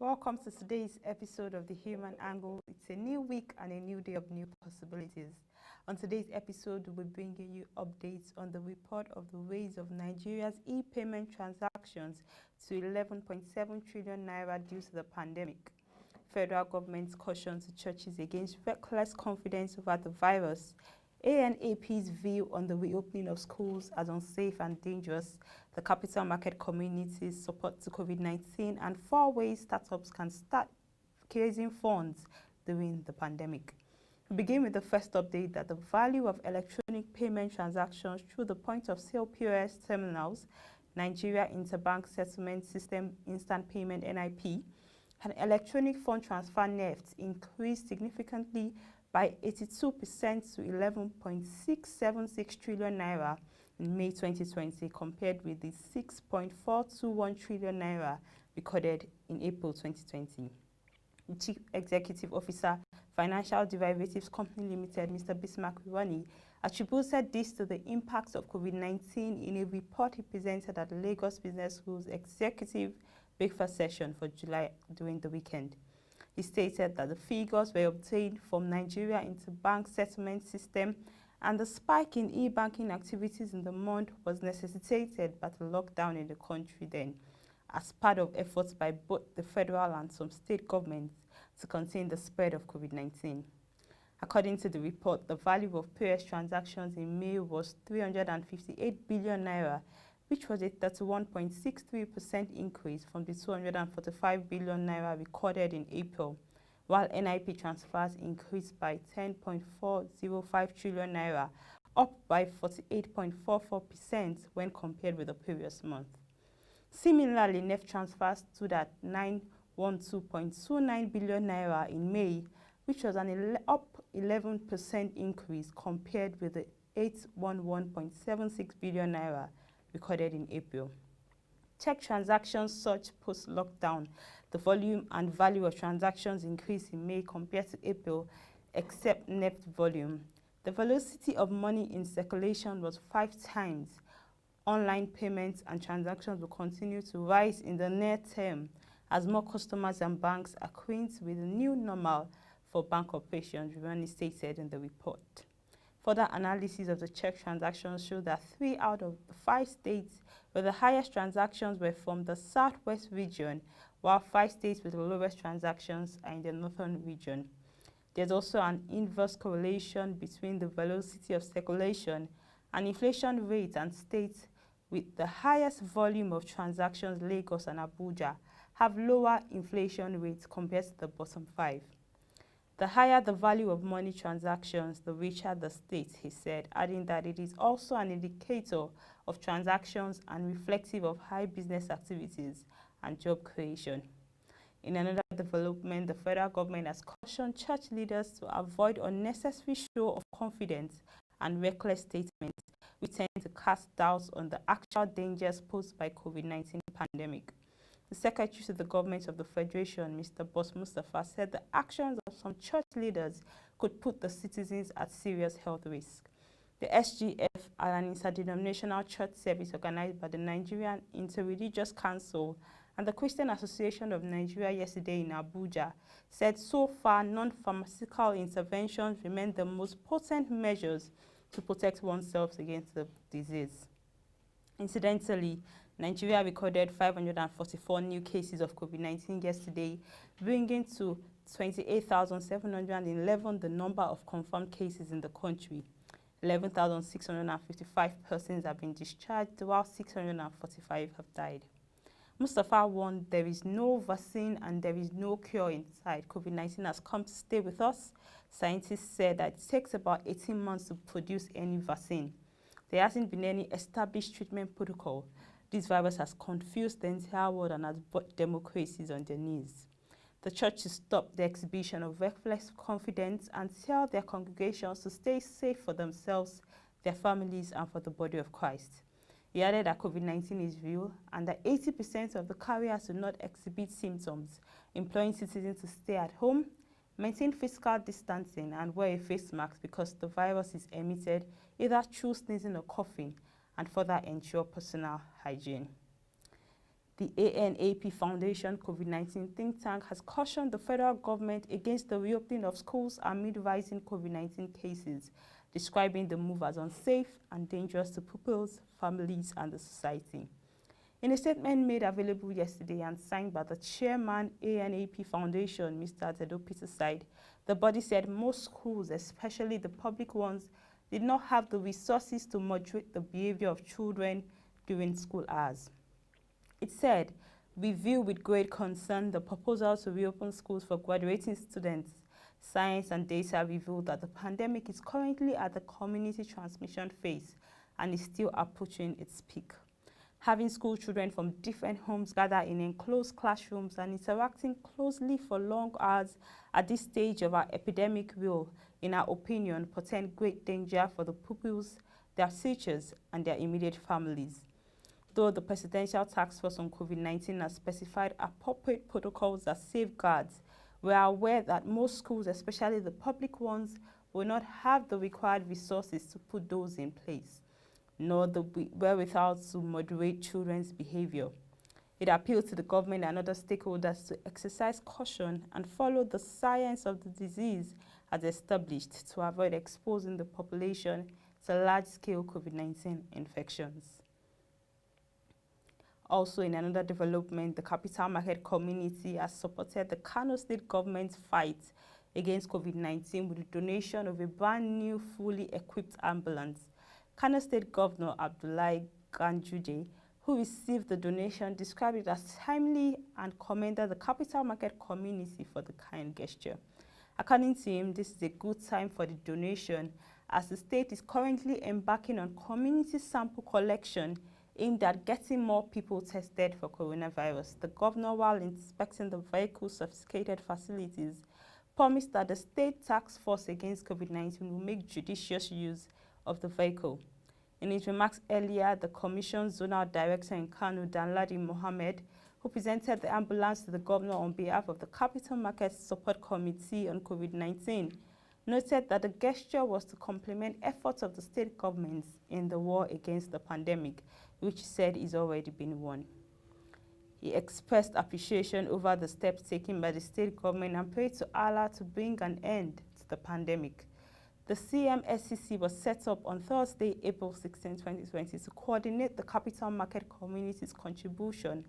Welcome to today's episode of The Human Angle. It's a new week and a new day of new possibilities. On today's episode, we'll be bringing you updates on the report of the ways of Nigeria's e-payment transactions to 11.7 trillion naira due to the pandemic. Federal government cautions the churches against reckless confidence over the virus. ANAP's view on the reopening of schools as unsafe and dangerous, the capital market community's support to COVID-19, and 4 ways startups can start raising funds during the pandemic. We begin with the first update that the value of electronic payment transactions through the point-of-sale POS terminals, Nigeria Interbank Settlement System Instant Payment NIP, and electronic fund transfer NEFT increased significantly by 82% to 11.676 trillion naira in May 2020 compared with the 6.421 trillion naira recorded in April 2020. The Chief Executive Officer, Financial Derivatives Company Limited, Mr. Bismarck Ironi, attributed this to the impacts of COVID-19 in a report he presented at the Lagos Business School's executive breakfast session for July during the weekend. He stated that the figures were obtained from Nigeria Interbank Settlement System and the spike in e-banking activities in the month was necessitated by the lockdown in the country then, as part of efforts by both the federal and some state governments to contain the spread of COVID-19. According to the report, the value of POS transactions in May was 358 billion naira, which was a 31.63% increase from the 245 billion naira recorded in April, while NIP transfers increased by 10.405 trillion naira, up by 48.44% when compared with the previous month. Similarly, NEFT transfers stood at 912.29 billion naira in May, which was an up 11% increase compared with the 811.76 billion naira recorded in April. Check transactions surged post-lockdown. The volume and value of transactions increased in May compared to April, except NEFT volume. The velocity of money in circulation was 5 times. Online payments and transactions will continue to rise in the near term as more customers and banks acquaint with the new normal for bank operations, Rivani stated in the report. Further analysis of the check transactions showed that 3 out of the 5 states where the highest transactions were from the southwest region, while 5 states with the lowest transactions are in the northern region. There's also an inverse correlation between the velocity of circulation and inflation rate, and states with the highest volume of transactions, Lagos and Abuja, have lower inflation rates compared to the bottom 5. The higher the value of money transactions, the richer the state, he said, adding that it is also an indicator of transactions and reflective of high business activities and job creation. In another development, the federal government has cautioned church leaders to avoid unnecessary show of confidence and reckless statements, which tend to cast doubts on the actual dangers posed by COVID-19 pandemic. The Secretary to the Government of the Federation, Mr. Boss Mustafa, said the actions of some church leaders could put the citizens at serious health risk. The SGF, an interdenominational church service organized by the Nigerian Interreligious Council and the Christian Association of Nigeria yesterday in Abuja, said so far non-pharmaceutical interventions remain the most potent measures to protect oneself against the disease. Incidentally, Nigeria recorded 544 new cases of COVID-19 yesterday, bringing to 28,711 the number of confirmed cases in the country. 11,655 persons have been discharged, while 645 have died. Mustafa warned there is no vaccine and there is no cure in sight. COVID-19 has come to stay with us. Scientists said that it takes about 18 months to produce any vaccine. There hasn't been any established treatment protocol. This virus has confused the entire world and has brought democracies on their knees. The church should stop the exhibition of reckless confidence and tell their congregations to stay safe for themselves, their families, and for the body of Christ. He added that COVID-19 is real and that 80% of the carriers do not exhibit symptoms, imploring citizens to stay at home, maintain physical distancing, and wear a face mask because the virus is emitted either through sneezing or coughing, and further ensure personal hygiene. The ANAP Foundation COVID-19 think tank has cautioned the federal government against the reopening of schools amid rising COVID-19 cases, describing the move as unsafe and dangerous to pupils, families, and the society. In a statement made available yesterday and signed by the chairman ANAP Foundation, Mr. Tedo Peterside, the body said most schools, especially the public ones, did not have the resources to moderate the behavior of children during school hours. It said, "We view with great concern the proposal to reopen schools for graduating students. Science and data reveal that the pandemic is currently at the community transmission phase and is still approaching its peak. Having school children from different homes gather in enclosed classrooms and interacting closely for long hours at this stage of our epidemic will, in our opinion, portend great danger for the pupils, their teachers, and their immediate families. Though the Presidential Task Force on COVID-19 has specified appropriate protocols as safeguards, we are aware that most schools, especially the public ones, will not have the required resources to put those in place, nor the wherewithal to moderate children's behavior. It appeals to the government and other stakeholders to exercise caution and follow the science of the disease as established to avoid exposing the population to large-scale COVID-19 infections." Also, in another development, the capital market community has supported the Kano State government's fight against COVID-19 with the donation of a brand new, fully equipped ambulance. Kano State Governor Abdullahi Ganduje, who received the donation, described it as timely and commended the capital market community for the kind gesture. According to him, this is a good time for the donation as the state is currently embarking on community sample collection aimed at getting more people tested for coronavirus. The governor, while inspecting the vehicle's sophisticated facilities, promised that the state task force against COVID-19 will make judicious use of the vehicle. In his remarks earlier, the Commission's Zonal Director in Kano, Danladi Mohammed, who presented the ambulance to the governor on behalf of the Capital Market Support Committee on COVID-19, noted that the gesture was to complement efforts of the state governments in the war against the pandemic, which he said is already been won. He expressed appreciation over the steps taken by the state government and prayed to Allah to bring an end to the pandemic. The CMSCC was set up on Thursday, April 16, 2020 to coordinate the capital market community's contribution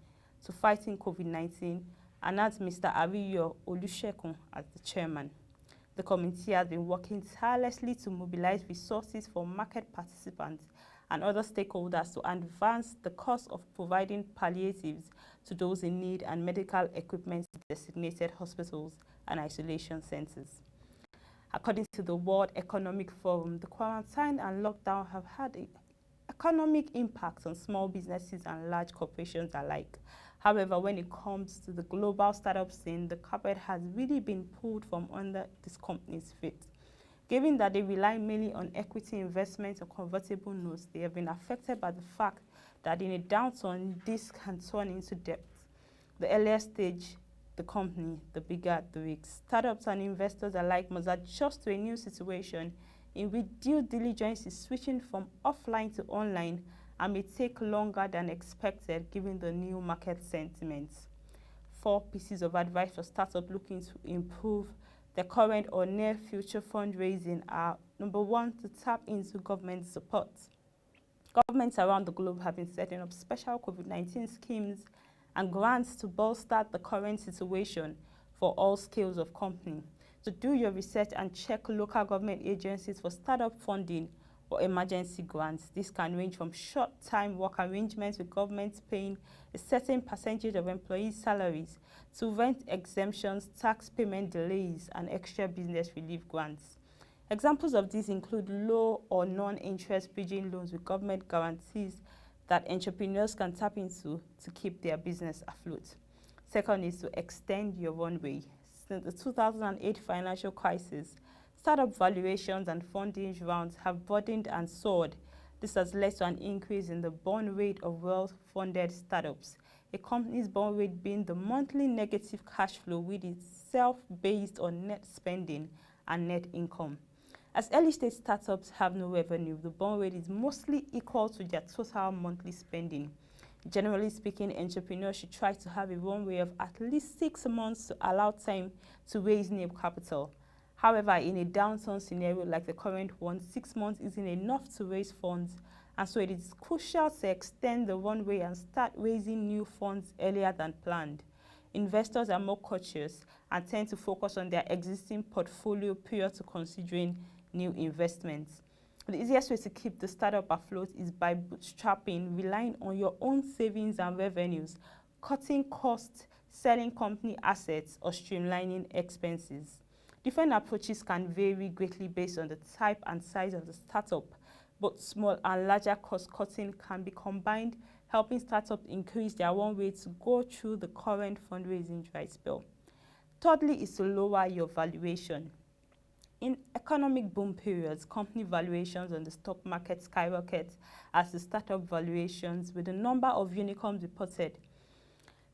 to fighting COVID-19 and has Mr. Ariyo Olusekun as the chairman. The committee has been working tirelessly to mobilize resources for market participants and other stakeholders to advance the cause of providing palliatives to those in need and medical equipment to designated hospitals and isolation centers. According to the World Economic Forum, the quarantine and lockdown have had an economic impact on small businesses and large corporations alike. However, when it comes to the global startup scene, the carpet has really been pulled from under these companies' feet. Given that they rely mainly on equity investments or convertible notes, they have been affected by the fact that in a downturn, this can turn into debt. The earlier stage, the company, the bigger the risk. Startups and investors alike must adjust to a new situation in which due diligence is switching from offline to online and may take longer than expected given the new market sentiments. 4 pieces of advice for startups looking to improve the current or near future fundraising are: number 1, to tap into government support. Governments around the globe have been setting up special COVID-19 schemes and grants to bolster the current situation for all scales of company. So do your research and check local government agencies for startup funding or emergency grants. This can range from short-time work arrangements with governments paying a certain percentage of employees' salaries to rent exemptions, tax payment delays, and extra business relief grants. Examples of these include low or non-interest bridging loans with government guarantees that entrepreneurs can tap into to keep their business afloat. Second is to extend your runway. Since the 2008 financial crisis, startup valuations and funding rounds have broadened and soared. This has led to an increase in the burn rate of well-funded startups. A company's burn rate being the monthly negative cash flow with itself based on net spending and net income. As early-stage startups have no revenue, the burn rate is mostly equal to their total monthly spending. Generally speaking, entrepreneurs should try to have a runway of at least 6 months to allow time to raise new capital. However, in a downturn scenario like the current one, 6 months isn't enough to raise funds, and so it is crucial to extend the runway and start raising new funds earlier than planned. Investors are more cautious and tend to focus on their existing portfolio prior to considering new investments. The easiest way to keep the startup afloat is by bootstrapping, relying on your own savings and revenues, cutting costs, selling company assets, or streamlining expenses. Different approaches can vary greatly based on the type and size of the startup. Both small and larger cost cutting can be combined, helping startups increase their runway to go through the current fundraising dry spell. Thirdly is to lower your valuation. In economic boom periods, company valuations on the stock market skyrocket as the startup valuations, with the number of unicorns reported.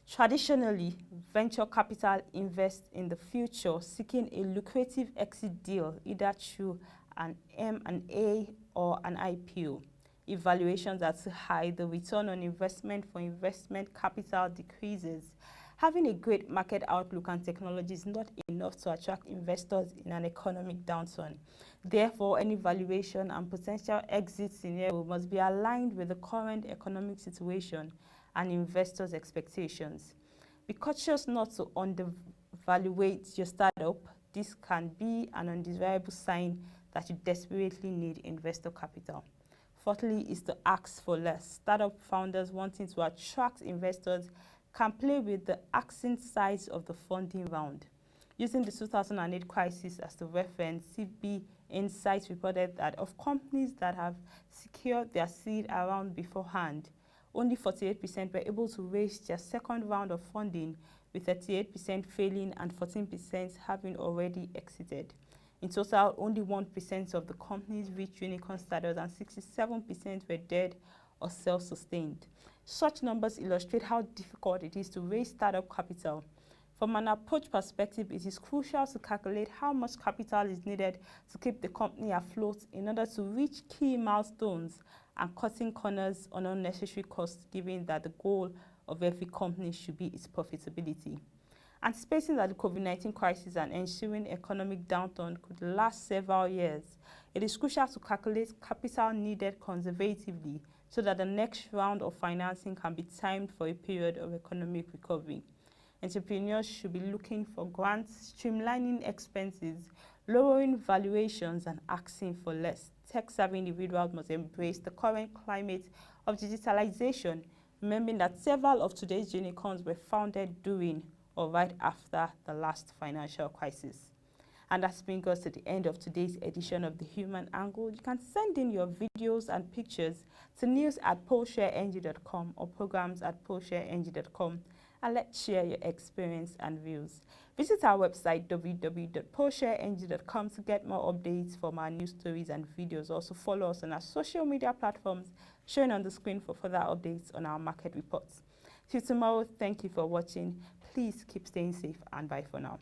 Traditionally, venture capital invests in the future, seeking a lucrative exit deal either through an M&A or an IPO. If valuations are too high, the return on investment for investment capital decreases. Having a great market outlook and technology is not enough to attract investors in an economic downturn. Therefore, any valuation and potential exit scenario must be aligned with the current economic situation and investors' expectations. Be cautious not to undervaluate your startup. This can be an undesirable sign that you desperately need investor capital. Fourthly is to ask for less. Startup founders wanting to attract investors can play with the asking size of the funding round. Using the 2008 crisis as the reference, CB Insights reported that of companies that have secured their seed round beforehand, only 48% were able to raise their second round of funding, with 38% failing and 14% having already exited. In total, only 1% of the companies reached unicorn status and 67% were dead or self-sustained. Such numbers illustrate how difficult it is to raise startup capital. From an approach perspective, it is crucial to calculate how much capital is needed to keep the company afloat in order to reach key milestones and cutting corners on unnecessary costs, given that the goal of every company should be its profitability. Anticipating that the COVID-19 crisis and ensuing economic downturn could last several years, it is crucial to calculate capital needed conservatively so that the next round of financing can be timed for a period of economic recovery. Entrepreneurs should be looking for grants, streamlining expenses, lowering valuations, and asking for less. Tech-savvy individuals must embrace the current climate of digitalization, remembering that several of today's unicorns were founded during or right after the last financial crisis. And that brings us to the end of today's edition of The Human Angle. You can send in your videos and pictures to news@polshareng.com or programs@polshareng.com, and let's share your experience and views. Visit our website www.polshareng.com to get more updates from our news stories and videos. Also follow us on our social media platforms shown on the screen for further updates on our market reports. Till tomorrow, thank you for watching. Please keep staying safe and bye for now.